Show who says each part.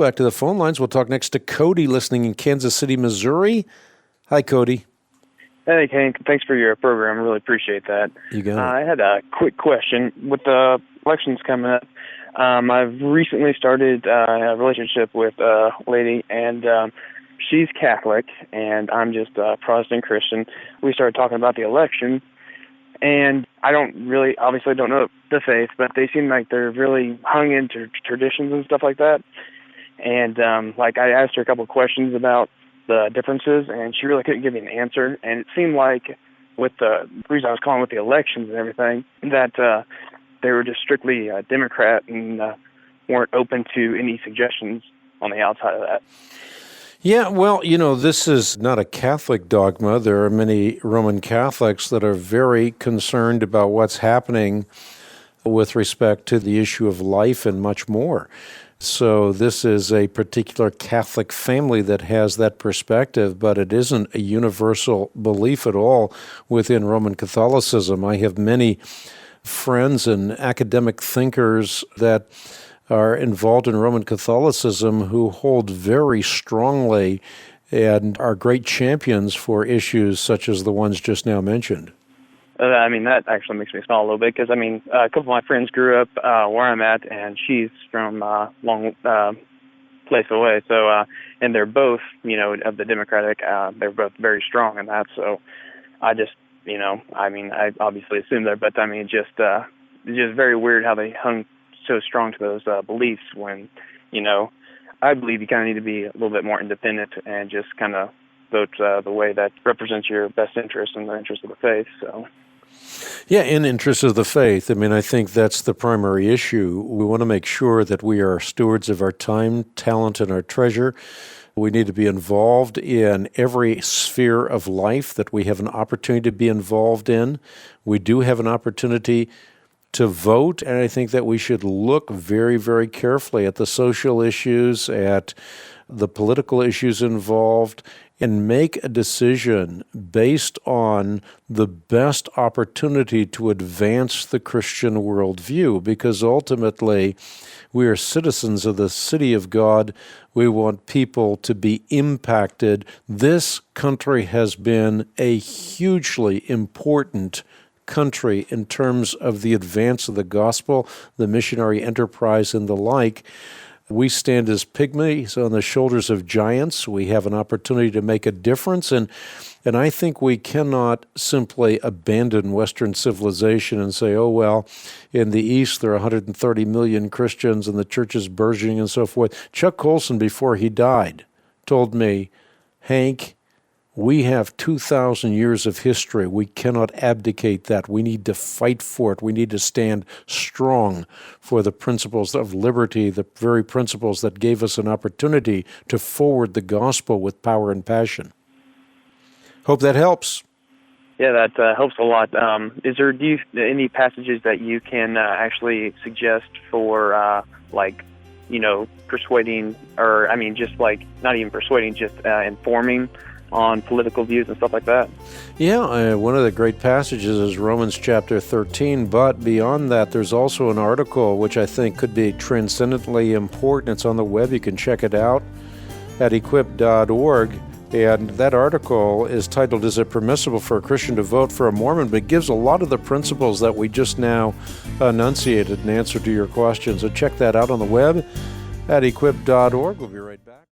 Speaker 1: Back to the phone lines. We'll talk next to Cody, listening in Kansas City, Missouri. Hi, Cody.
Speaker 2: Hey, Hank. Thanks for your program. Really appreciate that.
Speaker 1: You got it.
Speaker 2: I had a quick question. With the elections coming up, I've recently started a relationship with a lady, and she's Catholic, and I'm just a Protestant Christian. We started talking about the election, and I obviously don't know the faith, but they seem like they're really hung into traditions and stuff like that. And I asked her a couple of questions about the differences, and she really couldn't give me an answer. And it seemed like with the reason I was calling with the elections and everything, that they were just strictly Democrat and weren't open to any suggestions on the outside of that.
Speaker 1: Yeah, well, this is not a Catholic dogma. There are many Roman Catholics that are very concerned about what's happening with respect to the issue of life and much more. So this is a particular Catholic family that has that perspective, but it isn't a universal belief at all within Roman Catholicism. I have many friends and academic thinkers that are involved in Roman Catholicism who hold very strongly and are great champions for issues such as the ones just now mentioned.
Speaker 2: That actually makes me smile a little bit because, a couple of my friends grew up where I'm at, and she's from a long place away. So, and they're both, of the Democratic, they're both very strong in that. So I just, I obviously assume that, but it's just very weird how they hung so strong to those beliefs when, I believe you kind of need to be a little bit more independent and just kind of vote the way that represents your best interest and the interest of the faith. So.
Speaker 1: Yeah, in interest of the faith. I think that's the primary issue. We want to make sure that we are stewards of our time, talent, and our treasure. We need to be involved in every sphere of life that we have an opportunity to be involved in. We do have an opportunity to vote, and I think that we should look very, very carefully at the social issues, at the political issues involved, and make a decision based on the best opportunity to advance the Christian worldview, because ultimately we are citizens of the city of God. We want people to be impacted. This country has been a hugely important country in terms of the advance of the gospel, the missionary enterprise, and the like. We stand as pygmies on the shoulders of giants. We have an opportunity to make a difference, and I think we cannot simply abandon Western civilization and say, oh, well, in the East there are 130 million Christians and the church is burgeoning and so forth. Chuck Colson, before he died, told me, Hank, we have 2,000 years of history. We cannot abdicate that. We need to fight for it. We need to stand strong for the principles of liberty, the very principles that gave us an opportunity to forward the gospel with power and passion. Hope that helps.
Speaker 2: Yeah, that helps a lot. Is there any passages that you can actually suggest for, persuading, or, not even persuading, just informing on political views and stuff like that?
Speaker 1: Yeah, one of the great passages is Romans chapter 13, but beyond that, there's also an article which I think could be transcendently important. It's on the web. You can check it out at equip.org. And that article is titled, Is It Permissible for a Christian to Vote for a Mormon? But it gives a lot of the principles that we just now enunciated in answer to your question. So check that out on the web at equip.org. We'll be right back.